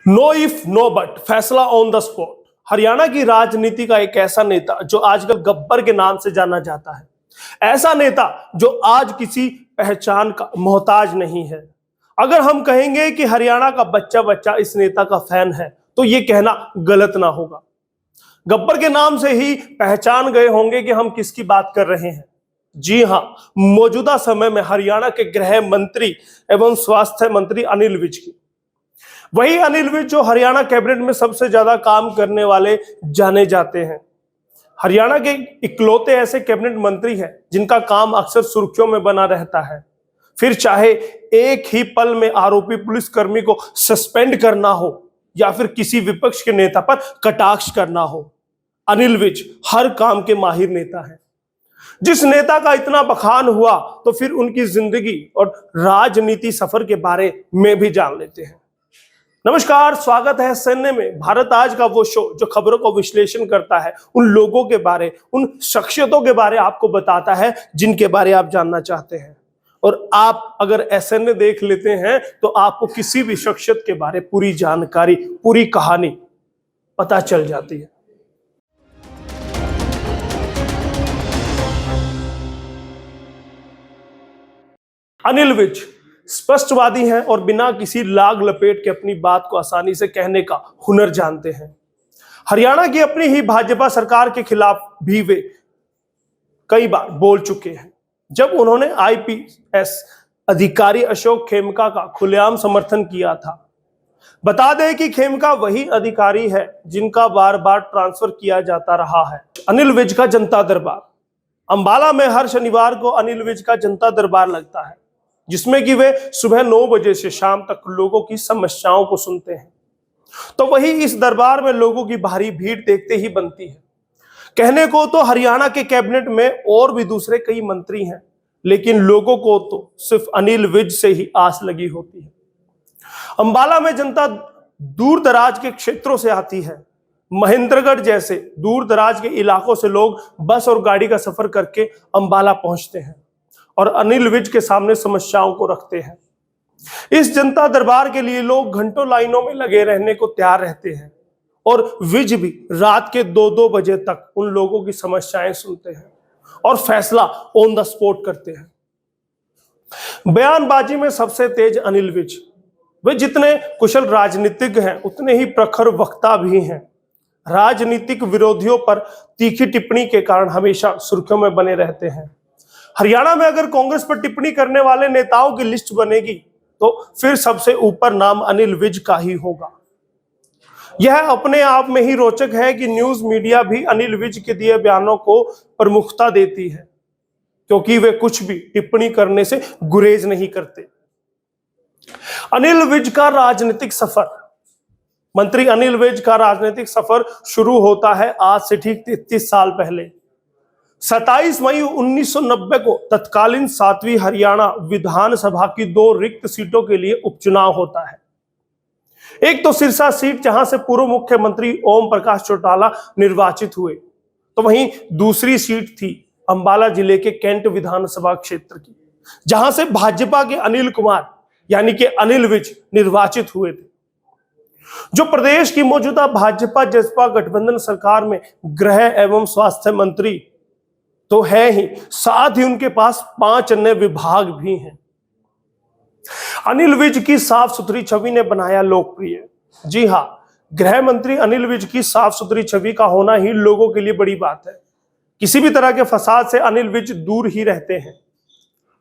Know if no but, फैसला on the spot. Haryana की राजनीति का एक ऐसा नेता जो आजकल गब्बर के नाम से जाना जाता है, ऐसा नेता जो आज किसी पहचान का मोहताज नहीं है। अगर हम कहेंगे कि हरियाणा का बच्चा बच्चा इस नेता का फैन है तो ये कहना गलत ना होगा। गब्बर के नाम से ही पहचान गए होंगे कि हम किसकी बात कर रहे हैं। जी हां, मौजूदा समय में हरियाणा के गृह मंत्री एवं स्वास्थ्य मंत्री अनिल विज की। वही अनिल विज जो हरियाणा कैबिनेट में सबसे ज्यादा काम करने वाले जाने जाते हैं। हरियाणा के इकलौते ऐसे कैबिनेट मंत्री हैं जिनका काम अक्सर सुर्खियों में बना रहता है। फिर चाहे एक ही पल में आरोपी पुलिसकर्मी को सस्पेंड करना हो या फिर किसी विपक्ष के नेता पर कटाक्ष करना हो, अनिल विज हर काम के माहिर नेता हैं। जिस नेता का इतना बखान हुआ तो फिर उनकी जिंदगी और राजनीति सफर के बारे में भी जान लेते हैं। नमस्कार, स्वागत है सन्ने में, भारत आज का वो शो जो खबरों का विश्लेषण करता है, उन लोगों के बारे, उन शख्सियतों के बारे आपको बताता है जिनके बारे आप जानना चाहते हैं। और आप अगर एसएनए देख लेते हैं तो आपको किसी भी शख्सियत के बारे पूरी जानकारी, पूरी कहानी पता चल जाती है। अनिल विज स्पष्टवादी हैं और बिना किसी लाग लपेट के अपनी बात को आसानी से कहने का हुनर जानते हैं। हरियाणा की अपनी ही भाजपा सरकार के खिलाफ भी वे कई बार बोल चुके हैं, जब उन्होंने आईपीएस अधिकारी अशोक खेमका का खुलेआम समर्थन किया था। बता दें कि खेमका वही अधिकारी है जिनका बार बार ट्रांसफर किया जाता रहा है। अनिल विज का जनता दरबार अंबाला में हर शनिवार को अनिल विज का जनता दरबार लगता है, जिसमें कि वे सुबह 9 बजे से शाम तक लोगों की समस्याओं को सुनते हैं। तो वही इस दरबार में लोगों की भारी भीड़ देखते ही बनती है। कहने को तो हरियाणा के कैबिनेट में और भी दूसरे कई मंत्री हैं, लेकिन लोगों को तो सिर्फ अनिल विज से ही आस लगी होती है। अंबाला में जनता दूर दराज के क्षेत्रों से आती है। महेंद्रगढ़ जैसे दूर दराज के इलाकों से लोग बस और गाड़ी का सफर करके अंबाला पहुंचते हैं और अनिल विज के सामने समस्याओं को रखते हैं। इस जनता दरबार के लिए लोग घंटों लाइनों में लगे रहने को तैयार रहते हैं और विज भी रात के 2-2 बजे तक उन लोगों की समस्याएं सुनते हैं और फैसला ऑन द स्पॉट करते हैं। बयानबाजी में सबसे तेज अनिल विज। वे जितने कुशल राजनीतिज्ञ हैं उतने ही प्रखर वक्ता भी हैं। राजनीतिक विरोधियों पर तीखी टिप्पणी के कारण हमेशा सुर्खियों में बने रहते हैं। हरियाणा में अगर कांग्रेस पर टिप्पणी करने वाले नेताओं की लिस्ट बनेगी तो फिर सबसे ऊपर नाम अनिल विज का ही होगा। यह अपने आप में ही रोचक है कि न्यूज मीडिया भी अनिल विज के दिए बयानों को प्रमुखता देती है, क्योंकि वे कुछ भी टिप्पणी करने से गुरेज नहीं करते। अनिल विज का राजनीतिक सफर। मंत्री अनिल विज का राजनीतिक सफर शुरू होता है आज से ठीक 33 साल पहले। 27 मई 1990 को तत्कालीन 7वीं हरियाणा विधानसभा की 2 रिक्त सीटों के लिए उपचुनाव होता है। एक तो सिरसा सीट जहां से पूर्व मुख्यमंत्री ओम प्रकाश चौटाला निर्वाचित हुए, तो वहीं दूसरी सीट थी अंबाला जिले के कैंट विधानसभा क्षेत्र की, जहां से भाजपा के अनिल कुमार यानी कि अनिल विज निर्वाचित हुए थे। जो प्रदेश की मौजूदा भाजपा जसपा गठबंधन सरकार में गृह एवं स्वास्थ्य मंत्री तो है ही, साथ ही उनके पास 5 अन्य विभाग भी हैं। अनिल विज की साफ सुथरी छवि ने बनाया लोकप्रिय। जी हां, गृह मंत्री अनिल विज की साफ सुथरी छवि का होना ही लोगों के लिए बड़ी बात है। किसी भी तरह के फसाद से अनिल विज दूर ही रहते हैं।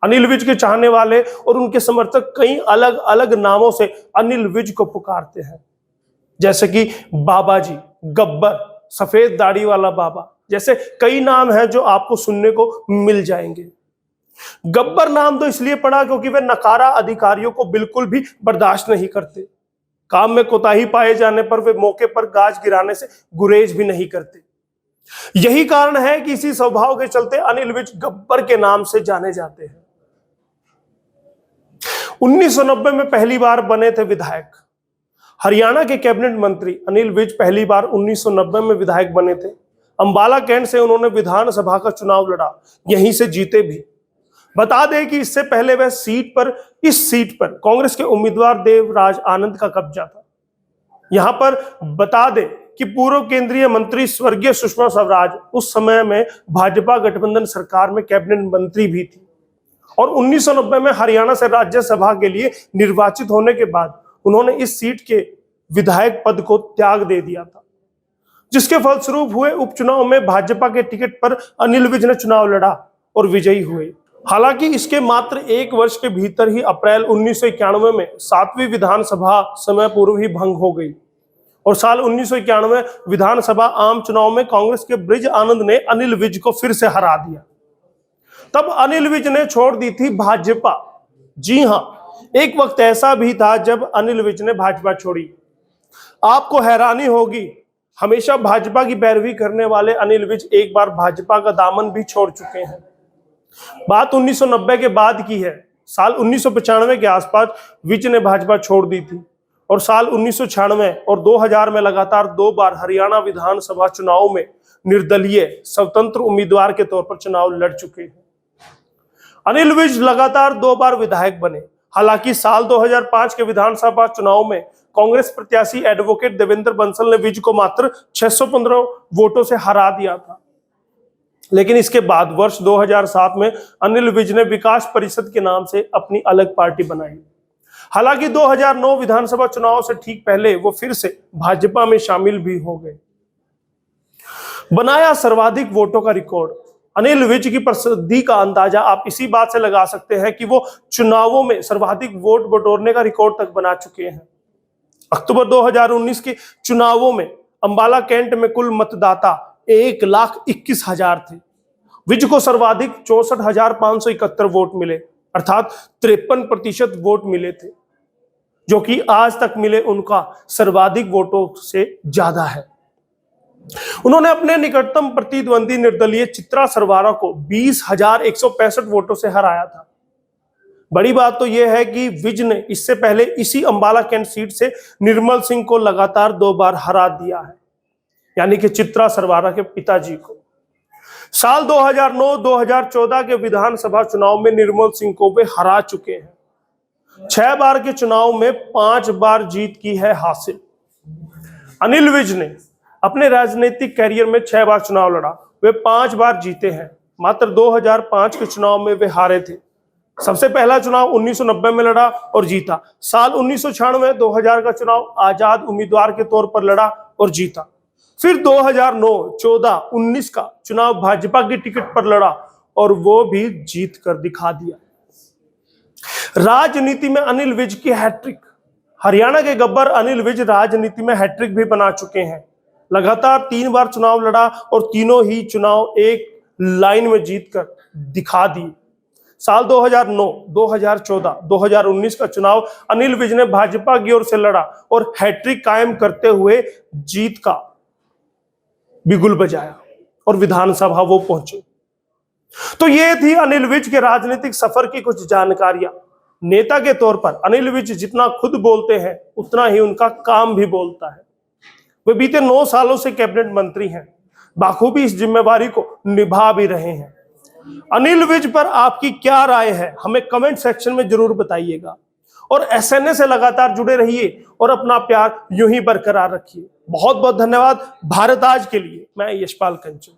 अनिल विज के चाहने वाले और उनके समर्थक कई अलग अलग नामों से अनिल विज को पुकारते हैं, जैसे कि बाबा जी, गब्बर, सफेद दाढ़ी वाला बाबा, जैसे कई नाम हैं जो आपको सुनने को मिल जाएंगे। गब्बर नाम तो इसलिए पड़ा क्योंकि वे नकारा अधिकारियों को बिल्कुल भी बर्दाश्त नहीं करते। काम में कोताही पाए जाने पर वे मौके पर गाज गिराने से गुरेज भी नहीं करते। यही कारण है कि इसी स्वभाव के चलते अनिल विज गब्बर के नाम से जाने जाते हैं। 1990 में पहली बार बने थे विधायक। हरियाणा के कैबिनेट मंत्री अनिल विज पहली बार 1990 में विधायक बने थे। अंबाला कैंट से उन्होंने विधानसभा का चुनाव लड़ा, यहीं से जीते भी। बता दें कि इससे पहले इस सीट पर कांग्रेस के उम्मीदवार देवराज आनंद का कब्जा था। यहां पर बता दें कि पूर्व केंद्रीय मंत्री स्वर्गीय सुषमा स्वराज उस समय में भाजपा गठबंधन सरकार में कैबिनेट मंत्री भी थी और 1990 में हरियाणा से राज्यसभा के लिए निर्वाचित होने के बाद उन्होंने इस सीट के विधायक पद को त्याग दे दिया था, जिसके फलस्वरूप हुए उपचुनाव में भाजपा के टिकट पर अनिल विज ने चुनाव लड़ा और विजयी हुए। हालांकि इसके मात्र एक वर्ष के भीतर ही अप्रैल 1991 में 7वीं विधानसभा समय पूर्व ही भंग हो गई और साल 1991 विधानसभा आम चुनाव में कांग्रेस के ब्रिज आनंद ने अनिल विज को फिर से हरा दिया। तब अनिल विज ने छोड़ दी थी भाजपा। जी हां, एक वक्त ऐसा भी था जब अनिल विज ने भाजपा छोड़ी। आपको हैरानी होगी, हमेशा भाजपा की पैरवी करने वाले अनिल विज एक बार भाजपा का दामन भी छोड़ चुके हैं। बात 1990 के बाद की है। साल 1995 के आसपास विज ने भाजपा छोड़ दी थी और साल 1996 और 2000 में लगातार 2 बार हरियाणा विधानसभा चुनाव में निर्दलीय स्वतंत्र उम्मीदवार के तौर पर चुनाव लड़ चुके हैं। अनिल विज लगातार 2 बार विधायक बने। हालांकि साल 2005 के विधानसभा चुनाव में कांग्रेस प्रत्याशी एडवोकेट देवेंद्र बंसल ने विज को मात्र 615 वोटों से हरा दिया था। लेकिन इसके बाद वर्ष 2007 में अनिल विज ने विकास परिषद के नाम से अपनी अलग पार्टी बनाई। हालांकि 2009 विधानसभा चुनाव से ठीक पहले वो फिर से भाजपा में शामिल भी हो गए। बनाया सर्वाधिक वोटों का रिकॉर्ड। अनिल विज की प्रसिद्धि का अंदाजा आप इसी बात से लगा सकते हैं कि वो चुनावों में सर्वाधिक वोट बटोरने का रिकॉर्ड तक बना चुके हैं। अक्टूबर 2019 के चुनावों में अंबाला कैंट में कुल मतदाता 1,21,000 थे। विज को सर्वाधिक 64,571 वोट मिले, अर्थात 53% वोट मिले थे, जो कि आज तक मिले उनका सर्वाधिक वोटों से ज्यादा है। उन्होंने अपने निकटतम प्रतिद्वंदी निर्दलीय चित्रा सरवारा को 20,165 वोटों से हराया था। बड़ी बात तो यह है कि विज ने इससे पहले इसी अंबाला कैंट सीट से निर्मल सिंह को लगातार 2 बार हरा दिया है, यानी कि चित्रा सरवारा के पिताजी को। साल 2009-2014 के विधानसभा चुनाव में निर्मल सिंह को वे हरा चुके हैं। 6 बार के चुनाव में 5 बार जीत की है हासिल। अनिल विज ने अपने राजनीतिक कैरियर में 6 बार चुनाव लड़ा, वे 5 बार जीते हैं। मात्र 2005 के चुनाव में वे हारे थे। सबसे पहला चुनाव 1990 में लड़ा और जीता। साल 1996 2000 का चुनाव आजाद उम्मीदवार के तौर पर लड़ा और जीता। फिर 2009, 14, 19 का चुनाव भाजपा की टिकट पर लड़ा और वो भी जीत कर दिखा दिया। राजनीति में अनिल विज की हैट्रिक। हरियाणा के गब्बर अनिल विज राजनीति में हैट्रिक भी बना चुके हैं। लगातार 3 बार चुनाव लड़ा और तीनों ही चुनाव एक लाइन में जीतकर दिखा दिए। साल 2009, 2014, 2019 का चुनाव अनिल विज ने भाजपा की ओर से लड़ा और हैट्रिक कायम करते हुए जीत का बिगुल बजाया और विधानसभा वो पहुंचे। तो ये थी अनिल विज के राजनीतिक सफर की कुछ जानकारियां। नेता के तौर पर अनिल विज जितना खुद बोलते हैं उतना ही उनका काम भी बोलता है। वे बीते 9 सालों से कैबिनेट मंत्री हैं, बाखूबी इस जिम्मेवारी को निभा भी रहे हैं। अनिल विज पर आपकी क्या राय है, हमें कमेंट सेक्शन में जरूर बताइएगा और एसएनए से लगातार जुड़े रहिए और अपना प्यार यूं ही बरकरार रखिए। बहुत बहुत धन्यवाद। भारत आज के लिए मैं यशपाल कंचन।